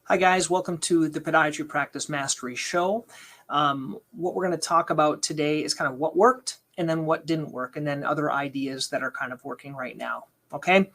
Hi guys, welcome to the Podiatry Practice Mastery Show. What we're going to talk about today is kind of what worked and then what didn't work, and then other ideas that are kind of working right now. Okay,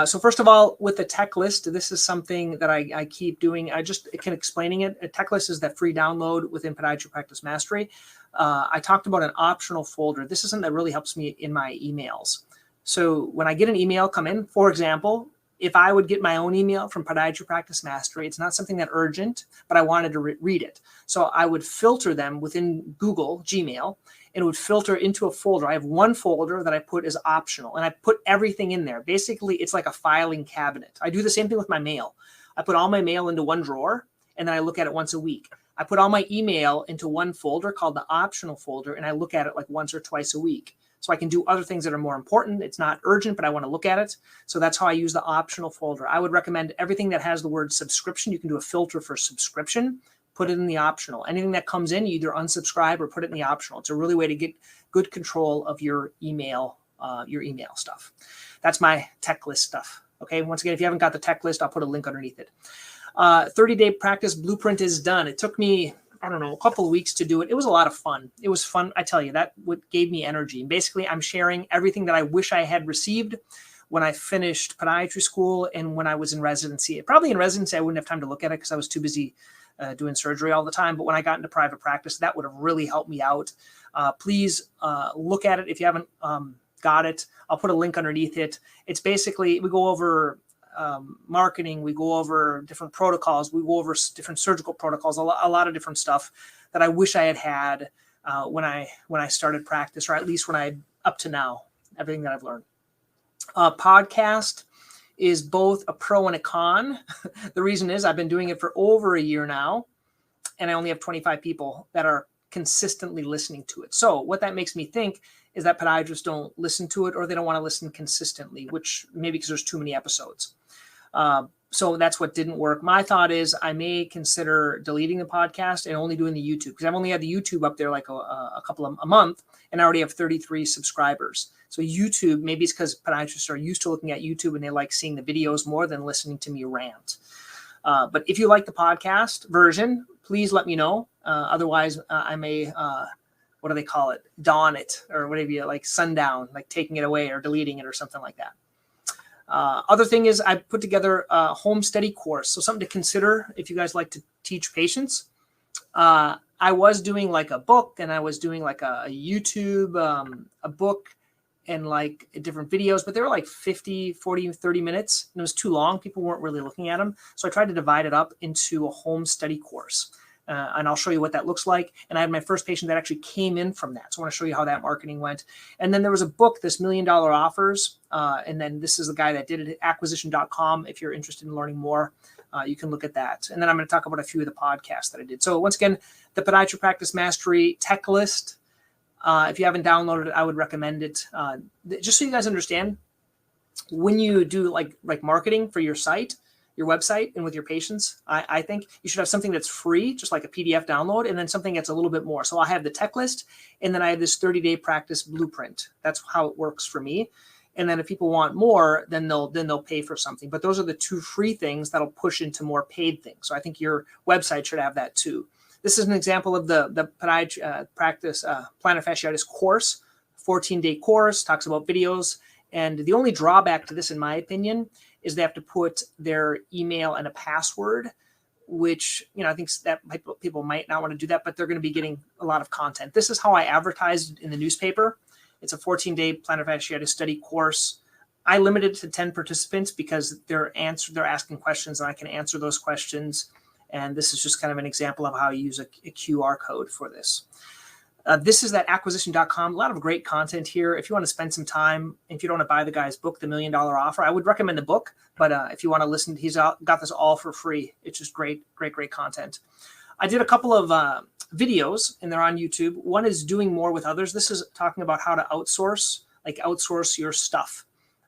so first of all, with the tech list, this is something that I keep doing. I just can explaining it. A tech list is that free download within Podiatry Practice Mastery. I talked about an optional folder. This is something that really helps me in my emails. So when I get an email come in, for example, if I would get my own email from Podiatry Practice Mastery, it's not something that urgent, but I wanted to read it. So I would filter them within Google Gmail, and it would filter into a folder. I have one folder that I put as optional, and I put everything in there. Basically, it's like a filing cabinet. I do the same thing with my mail. I put all my mail into one drawer, and then I look at it once a week. I put all my email into one folder called the optional folder, and I look at it like once or twice a week. So I can do other things that are more important. It's not urgent, but I want to look at it. So that's how I use the optional folder. I would recommend everything that has the word subscription. You can do a filter for subscription, put it in the optional. Anything that comes in, you either unsubscribe or put it in the optional. It's a really way to get good control of your email stuff. That's my tech list stuff. Okay, once again, if you haven't got the tech list, I'll put a link underneath it. 30-day practice blueprint is done. It took me, I don't know, a couple of weeks to do it. It was a lot of fun. It was fun. I tell you, that what gave me energy. And basically, I'm sharing everything that I wish I had received when I finished podiatry school and when I was in residency. Probably in residency, I wouldn't have time to look at it because I was too busy doing surgery all the time. But when I got into private practice, that would have really helped me out. Please look at it if you haven't got it. I'll put a link underneath it. It's basically, we go over marketing, we go over different protocols, we go over different surgical protocols, a lot of different stuff that I wish I had when I started practice, or at least when I up to now, everything that I've learned. Podcast is both a pro and a con. The reason is I've been doing it for over a year now, and I only have 25 people that are consistently listening to it. So what that makes me think is that podiatrists don't listen to it, or they don't want to listen consistently, which maybe because there's too many episodes. So that's what didn't work. My thought is I may consider deleting the podcast and only doing the YouTube, because I've only had the YouTube up there like a couple of a month, and I already have 33 subscribers. So YouTube, maybe it's because podiatrists are used to looking at YouTube and they like seeing the videos more than listening to me rant. But if you like the podcast version, please let me know. Otherwise, I may, what do they call it? Dawn it, or whatever you like, sundown, like taking it away or deleting it or something like that. Other thing is I put together a home study course. So something to consider if you guys like to teach patients. I was doing like a book, and I was doing like a YouTube, a book and like different videos, but they were like 50, 40, 30 minutes. And it was too long. People weren't really looking at them. So I tried to divide it up into a home study course. And I'll show you what that looks like. And I had my first patient that actually came in from that. So I want to show you how that marketing went. And then there was a book, this $1 Million Offers. And then this is the guy that did it at acquisition.com. If you're interested in learning more, you can look at that. And then I'm going to talk about a few of the podcasts that I did. So once again, the Podiatry Practice Mastery tech list. If you haven't downloaded it, I would recommend it. Just so you guys understand, when you do like marketing for your site, your website, and with your patients, I think you should have something that's free, just like a PDF download, and then something that's a little bit more. So I have the tech list, and then I have this 30-day practice blueprint. That's how it works for me. And then if people want more, then they'll pay for something. But those are the two free things that'll push into more paid things. So I think your website should have that too. This is an example of the podiatry practice plantar fasciitis course, 14-day course, talks about videos. And the only drawback to this, in my opinion, is they have to put their email and a password, which, I think that people might not want to do that, but they're going to be getting a lot of content. This is how I advertised in the newspaper. It's a 14-day plantar fasciitis study course. I limited it to 10 participants because they're asking questions, and I can answer those questions. And this is just kind of an example of how you use a QR code for this. This is at acquisition.com. A lot of great content here. If you want to spend some time, if you don't want to buy the guy's book, The $1 Million Offer, I would recommend the book. But if you want to listen, he's got this all for free. It's just great content. I did a couple of videos, and they're on YouTube. One is doing more with others. This is talking about how to outsource your stuff.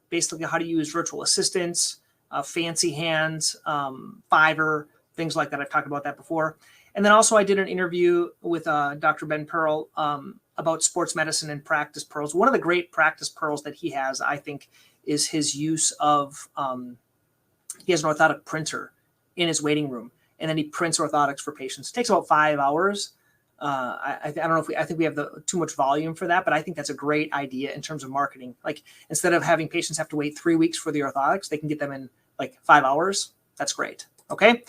Basically, how to use virtual assistants, fancy hands, Fiverr, things like that. I've talked about that before. And then also I did an interview with Dr. Ben Pearl about sports medicine and practice pearls. One of the great practice pearls that he has, I think, is his use of, he has an orthotic printer in his waiting room. and then he prints orthotics for patients. It takes about 5 hours. I don't know if I think we have too much volume for that, but I think that's a great idea in terms of marketing. Like instead of having patients have to wait 3 weeks for the orthotics, they can get them in like 5 hours. That's great. Okay.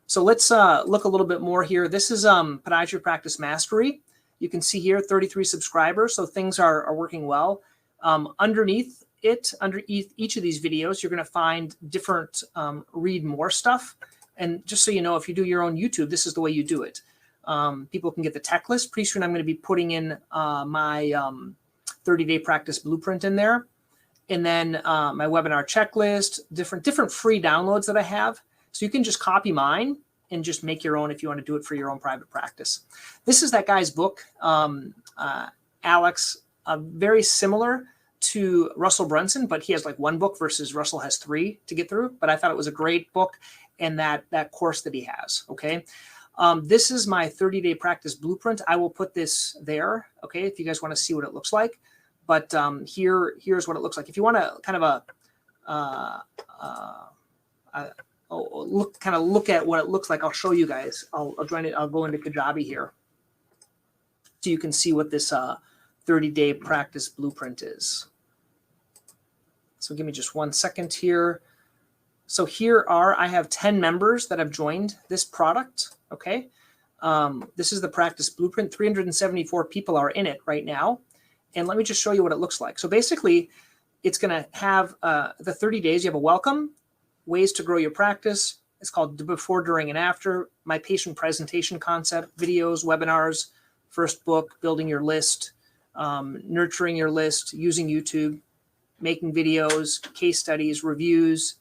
So let's look a little bit more here. This is Podiatry Practice Mastery. You can see here 33 subscribers. So things are working well. Underneath each of these videos, you're going to find different read more stuff. And just so you know, if you do your own YouTube, this is the way you do it. People can get the tech list. Pretty soon I'm going to be putting in my 30-day practice blueprint in there. And then my webinar checklist, different free downloads that I have. So you can just copy mine and just make your own if you want to do it for your own private practice. This is that guy's book, Alex, very similar to Russell Brunson, but he has like 1 book versus Russell has 3 to get through. But I thought it was a great book, and that course that he has. Okay. This is my 30-day practice blueprint. I will put this there. Okay. If you guys want to see what it looks like, but here's what it looks like. If you want to kind of look at what it looks like, I'll show you guys. I'll go into Kajabi here, so you can see what this 30-day practice blueprint is. So give me just 1 second here. So I have 10 members that have joined this product. Okay. This is the practice blueprint. 374 people are in it right now. And let me just show you what it looks like. So basically it's going to have the 30 days. You have a welcome, ways to grow your practice. It's called before, during, and after. My patient presentation concept, videos, webinars, first book, building your list, nurturing your list, using YouTube, making videos, case studies, reviews,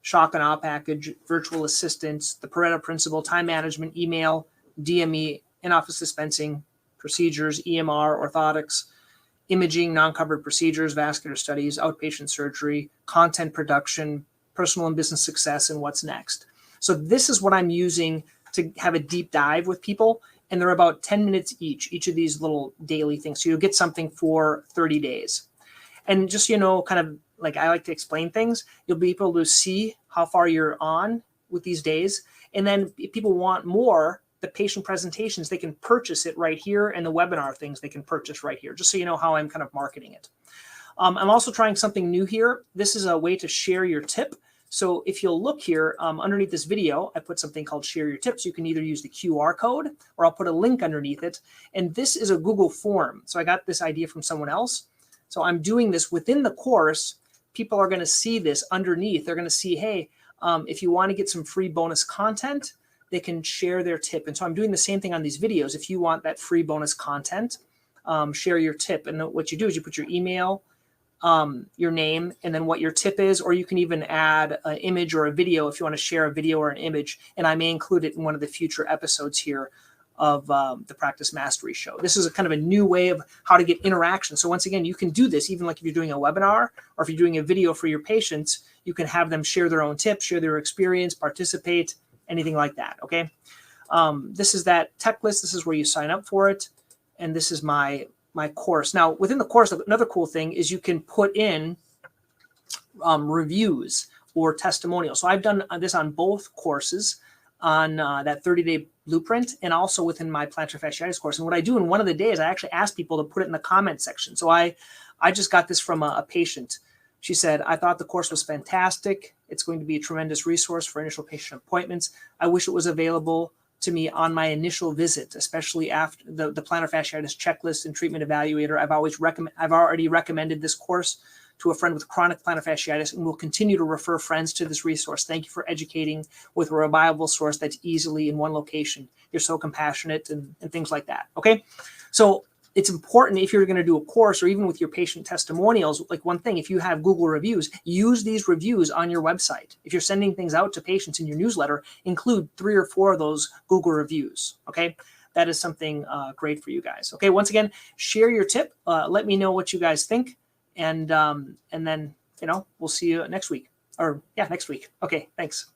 shock and awe package, virtual assistants, the Pareto principle, time management, email, DME, in-office dispensing, procedures, EMR, orthotics, imaging, non-covered procedures, vascular studies, outpatient surgery, content production, personal and business success, and what's next. So this is what I'm using to have a deep dive with people. And they're about 10 minutes each of these little daily things. So you'll get something for 30 days. And just, kind of like I like to explain things, you'll be able to see how far you're on with these days. And then if people want more, the patient presentations, they can purchase it right here. And the webinar things they can purchase right here, just so you know how I'm kind of marketing it. I'm also trying something new here. This is a way to share your tip. So if you'll look here underneath this video, I put something called share your tips. You can either use the QR code or I'll put a link underneath it. And this is a Google form. So I got this idea from someone else. So I'm doing this within the course. People are going to see this underneath. They're going to see, hey, if you want to get some free bonus content, they can share their tip. And so I'm doing the same thing on these videos. If you want that free bonus content, share your tip. And what you do is you put your email, your name, and then what your tip is, or you can even add an image or a video if you want to share a video or an image. And I may include it in one of the future episodes here of the Practice Mastery Show. This is a kind of a new way of how to get interaction. So once again, you can do this even like if you're doing a webinar or if you're doing a video for your patients, you can have them share their own tips, share their experience, participate, anything like that. Okay. This is that tech list. This is where you sign up for it. And this is my course. Now, within the course, another cool thing is you can put in reviews or testimonials. So I've done this on both courses, on that 30-day blueprint and also within my plantar fasciitis course. And what I do in one of the days, I actually ask people to put it in the comment section. So I just got this from a patient. She said, I thought the course was fantastic. It's going to be a tremendous resource for initial patient appointments. I wish it was available to me on my initial visit, especially after the plantar fasciitis checklist and treatment evaluator. I've already recommended this course to a friend with chronic plantar fasciitis and will continue to refer friends to this resource. Thank you for educating with a reliable source that's easily in one location. You're so compassionate and things like that. Okay. So it's important if you're going to do a course or even with your patient testimonials, like one thing, if you have Google reviews, use these reviews on your website. If you're sending things out to patients in your newsletter, include 3 or 4 of those Google reviews. Okay. That is something great for you guys. Okay. Once again, share your tip. Let me know what you guys think. And then, we'll see you next week next week. Okay. Thanks.